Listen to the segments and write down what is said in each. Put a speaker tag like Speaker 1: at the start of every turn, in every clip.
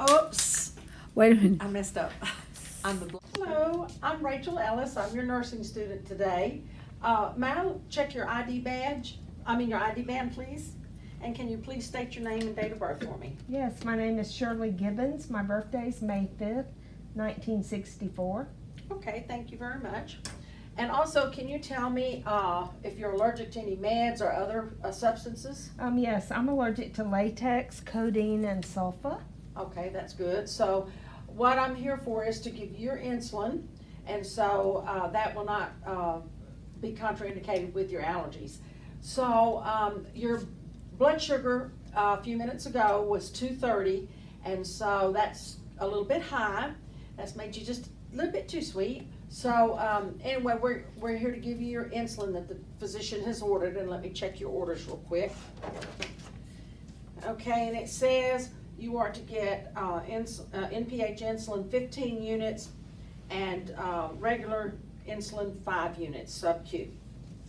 Speaker 1: Oops,
Speaker 2: Wait a minute.
Speaker 1: I messed up. Hello, I'm Rachel Ellis. I'm your nursing student today. May I check your ID badge? Your ID band, please? And can you please state your name and date of birth for me?
Speaker 3: Yes, my name is Shirley Gibbons. My birthday's May 5th, 1964.
Speaker 1: Okay, thank you very much. And also, can you tell me if you're allergic to any meds or other substances?
Speaker 3: Yes, I'm allergic to latex, codeine, and sulfa.
Speaker 1: Okay, that's good. So what I'm here for is to give you your insulin, and so that will not be contraindicated with your allergies. So your blood sugar a few minutes ago was 230, and so that's a little bit high. That's made you just a little bit too sweet. So anyway, we're here to give you your insulin that the physician has ordered, and let me check your orders real quick. Okay, and it says you are to get NPH insulin 15 units and regular insulin 5 units sub-Q.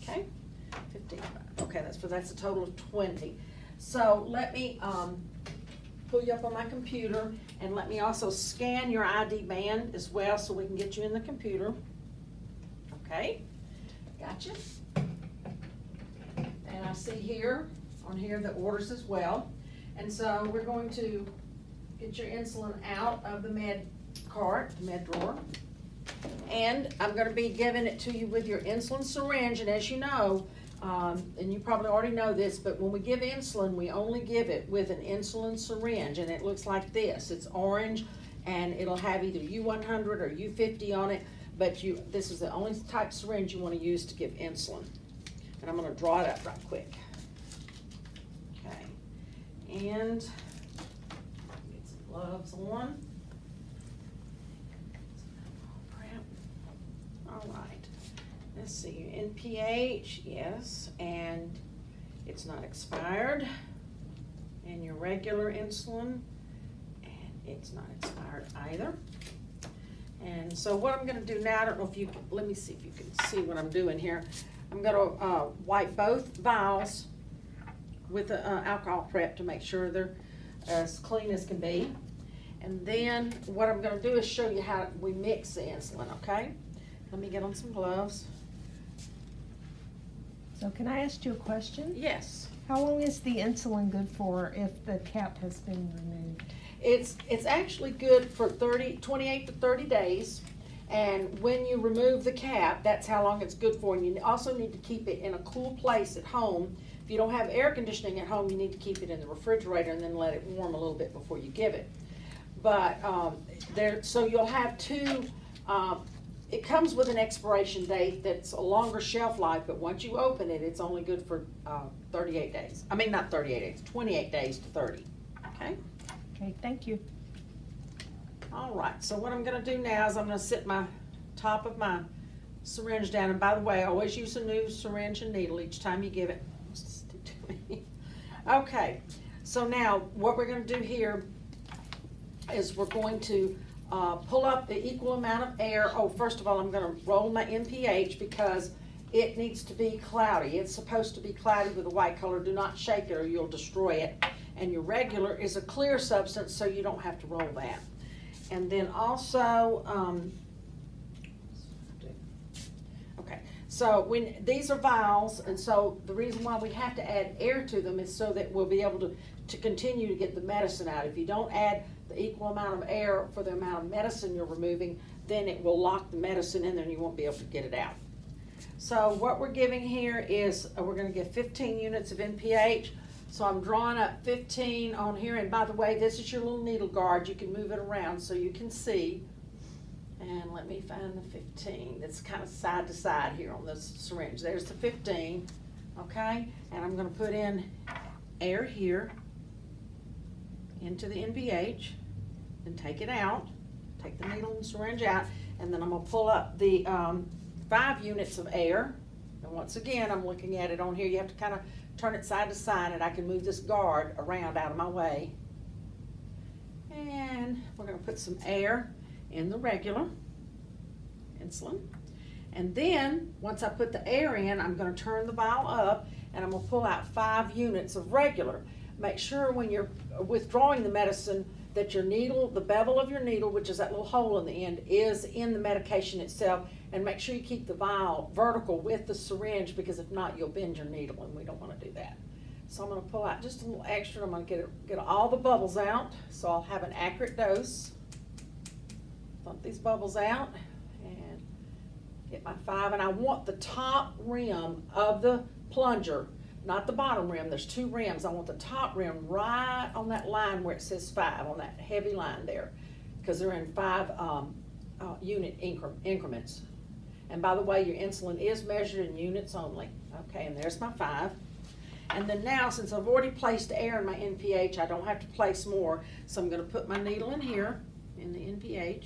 Speaker 1: Okay, 15. Okay, that's a total of 20. So let me pull you up on my computer, and let me also scan your ID band as well so we can get you in the computer. Okay, gotcha. And I see here on here the orders as well. And so we're going to get your insulin out of the med cart, the med drawer. And I'm gonna be giving it to you with your insulin syringe. And as you know, and you probably already know this, but when we give insulin, we only give it with an insulin syringe. And it looks like this. It's orange, and it'll have either U100 or U50 on it. But this is the only type syringe you wanna use to give insulin. And I'm gonna draw it up right quick. And get some gloves on. All right, let's see, NPH, yes, and it's not expired. And your regular insulin, and it's not expired either. And so what I'm gonna do now, I don't know if you can, let me see if you can see what I'm doing here. I'm gonna wipe both vials with the alcohol prep to make sure they're as clean as can be. And then what I'm gonna do is show you how we mix the insulin, okay? Let me get on some gloves.
Speaker 3: So can I ask you a question?
Speaker 1: Yes.
Speaker 3: How long is the insulin good for if the cap has been removed?
Speaker 1: It's actually good for 28 to 30 days. And when you remove the cap, that's how long it's good for. And you also need to keep it in a cool place at home. If you don't have air conditioning at home, you need to keep it in the refrigerator and then let it warm a little bit before you give it. But so you'll have two, it comes with an expiration date that's a longer shelf life, but once you open it, it's only good for 38 days. I mean, not 38 days, 28 days to 30, okay?
Speaker 3: Okay, thank you.
Speaker 1: All right, so what I'm gonna do now is I'm gonna sit my top of my syringe down, and by the way, always use a new syringe and needle each time you give it. Okay, so now what we're going to do here is we're going to pull up the equal amount of air. Oh, first of all, I'm going to roll my NPH because it needs to be cloudy. It's supposed to be cloudy with a white color. Do not shake it or you'll destroy it. And your regular is a clear substance, so you don't have to roll that. And then also, so these are vials, and so the reason why we have to add air to them is so that we'll be able to continue to get the medicine out. If you don't add the equal amount of air for the amount of medicine you're removing, then it will lock the medicine in there and you won't be able to get it out. So what we're giving here is we're going to give 15 units of NPH. So I'm drawing up 15 on here, and by the way, this is your little needle guard. You can move it around so you can see. And let me find the 15. It's kind of side to side here on this syringe. There's the 15, okay? And I'm gonna put in air here into the NPH and take it out. Take the needle and syringe out, and then I'm gonna pull up the 5 units of air. And once again, I'm looking at it on here. You have to kind of turn it side to side, and I can move this guard around out of my way. And we're gonna put some air in the regular insulin. And then, once I put the air in, I'm gonna turn the vial up, and I'm gonna pull out 5 units of regular. make sure when you're withdrawing the medicine that your needle, the bevel of your needle, which is that little hole in the end, is in the medication itself, and make sure you keep the vial vertical with the syringe, because if not, you'll bend your needle, and we don't want to do that. So I'm going to pull out just a little extra. I'm going to get all the bubbles out, so I'll have an accurate dose. Dump these bubbles out and get my 5, and I want the top rim of the plunger, not the bottom rim. There's 2 rims. I want the top rim right on that line where it says 5, on that heavy line there, because they're in 5 unit increments. And by the way, your insulin is measured in units only. Okay, and there's my 5. And then now, since I've already placed air in my NPH, I don't have to place more. So I'm going to put my needle in here, in the NPH.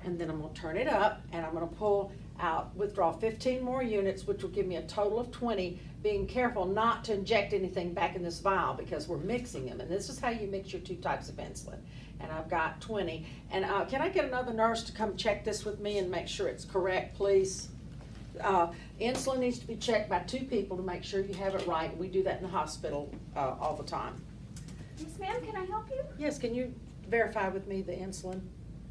Speaker 1: And then I'm going to turn it up, and I'm going to pull out, withdraw 15 more units, which will give me a total of 20, being careful not to inject anything back in this vial, because we're mixing them. And this is how you mix your 2 types of insulin. And I've got 20. And can I get another nurse to come check this with me and make sure it's correct, please? Insulin needs to be checked by 2 people to make sure you have it right. We do that in the hospital all the time.
Speaker 2: Yes, ma'am, can I help you?
Speaker 1: Yes, can you verify with me the insulin?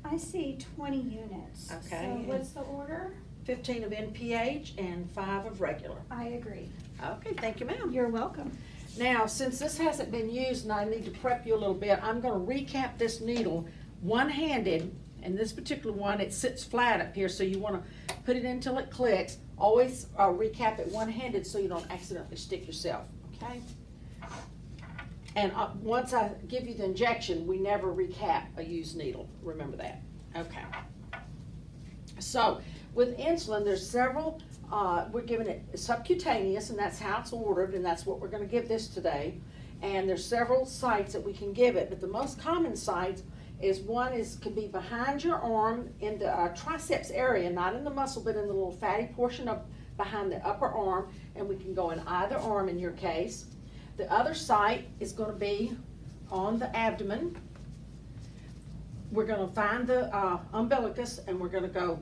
Speaker 2: I see 20 units.
Speaker 1: Okay.
Speaker 2: So what's the order?
Speaker 1: 15 of NPH and 5 of regular.
Speaker 2: I agree.
Speaker 1: Okay, thank you, ma'am.
Speaker 2: You're welcome.
Speaker 1: Now, since this hasn't been used and I need to prep you a little bit, I'm going to recap this needle one-handed. And this particular one, it sits flat up here, so you want to put it in until it clicks. Always recap it one-handed so you don't accidentally stick yourself, okay? And once I give you the injection, we never recap a used needle. Remember that. Okay. So with insulin, there's several, we're giving it subcutaneous, and that's how it's ordered, and that's what we're going to give this today. And there's several sites that we can give it, but the most common sites is could be behind your arm in the triceps area, not in the muscle, but in the little fatty portion of behind the upper arm, and we can go in either arm in your case. The other site is going to be on the abdomen. We're going to find the umbilicus, and we're going to go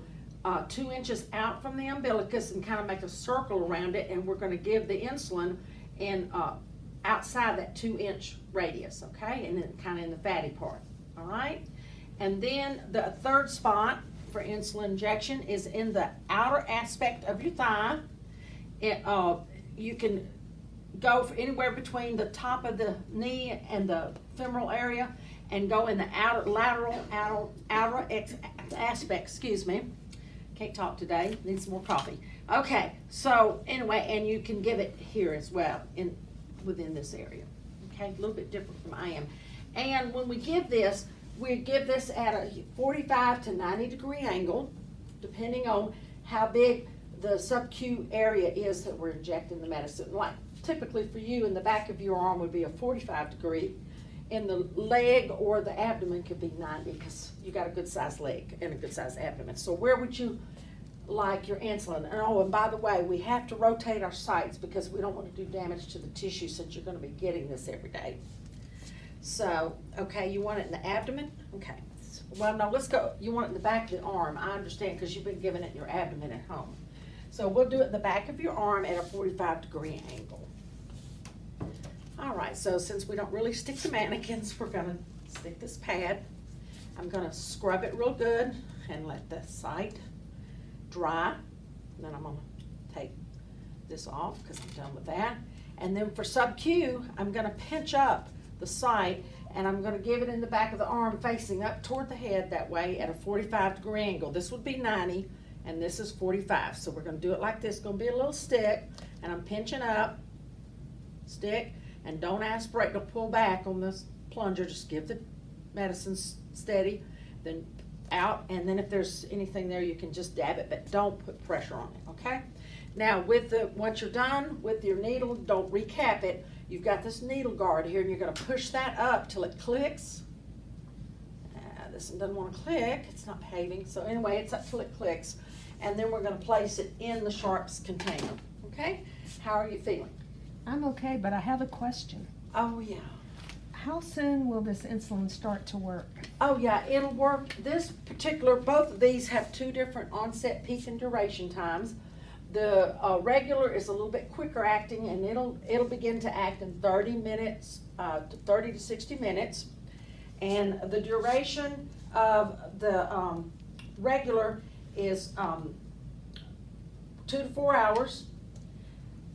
Speaker 1: 2 inches out from the umbilicus and kind of make a circle around it, and we're going to give the insulin in outside that 2-inch radius, okay, and then kind of in the fatty part. All right, and then the third spot for insulin injection is in the outer aspect of your thigh. You can go for anywhere between the top of the knee and the femoral area, and go in the outer aspect. Excuse me, can't talk today. Need some more coffee. Okay, so anyway, and you can give it here as well within this area. Okay, a little bit different from I am. And when we give this at a 45 to 90 degree angle, depending on how big the sub-Q area is that we're injecting the medicine. Like typically for you, in the back of your arm would be a 45 degree. In the leg or the abdomen could be 90, because you got a good sized leg and a good sized abdomen. So where would you like your insulin? And by the way, we have to rotate our sites because we don't want to do damage to the tissue, since you're going to be getting this every day. So, okay, you want it in the abdomen? Okay. Well, no, let's go. You want it in the back of the arm. I understand, because you've been giving it in your abdomen at home. So we'll do it in the back of your arm at a 45 degree angle. All right, so since we don't really stick to mannequins, we're going to stick this pad. I'm going to scrub it real good and let the site dry. And then I'm going to take this off because I'm done with that. And then for sub-Q, I'm going to pinch up the site, and I'm going to give it in the back of the arm facing up toward the head that way at a 45 degree angle. This would be 90, and this is 45. So we're going to do it like this. It's going to be a little stick, and I'm pinching up, stick, and don't aspirate, don't pull back on this plunger. Just give the medicine steady, then out, and then if there's anything there, you can just dab it, but don't put pressure on it, okay? Now, once you're done with your needle, don't recap it. You've got this needle guard here, and you're going to push that up till it clicks. This one doesn't want to click. It's not behaving. So anyway, it's up till it clicks. And then we're going to place it in the sharps container. Okay? How are you feeling?
Speaker 3: I'm okay, but I have a question.
Speaker 1: Oh, yeah.
Speaker 3: How soon will this insulin start to work?
Speaker 1: Oh, yeah. It'll work. Both of these have 2 different onset, peak, and duration times. The regular is a little bit quicker acting, and it'll begin to act in 30 minutes, 30 to 60 minutes. And the duration of the regular is 2 to 4 hours,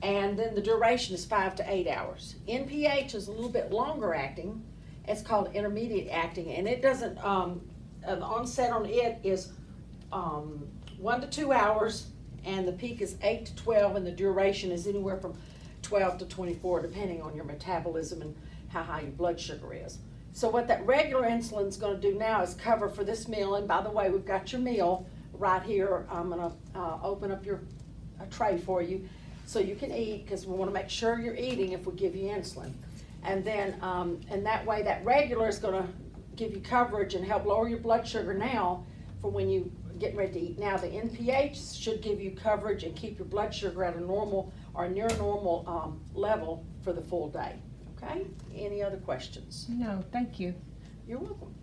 Speaker 1: and then the duration is 5 to 8 hours. NPH is a little bit longer acting. It's called intermediate acting, and it doesn't, the onset on it is 1 to 2 hours, and the peak is 8 to 12, and the duration is anywhere from 12 to 24, depending on your metabolism and how high your blood sugar is. So what that regular insulin is going to do now is cover for this meal. And by the way, we've got your meal right here. I'm going to open up your tray for you so you can eat, because we want to make sure you're eating if we give you insulin. And then, and that way, that regular is going to give you coverage and help lower your blood sugar now for when you get ready to eat. Now, the NPH should give you coverage and keep your blood sugar at a normal or near normal level for the full day. Okay? Any other questions?
Speaker 3: No, thank you.
Speaker 1: You're welcome.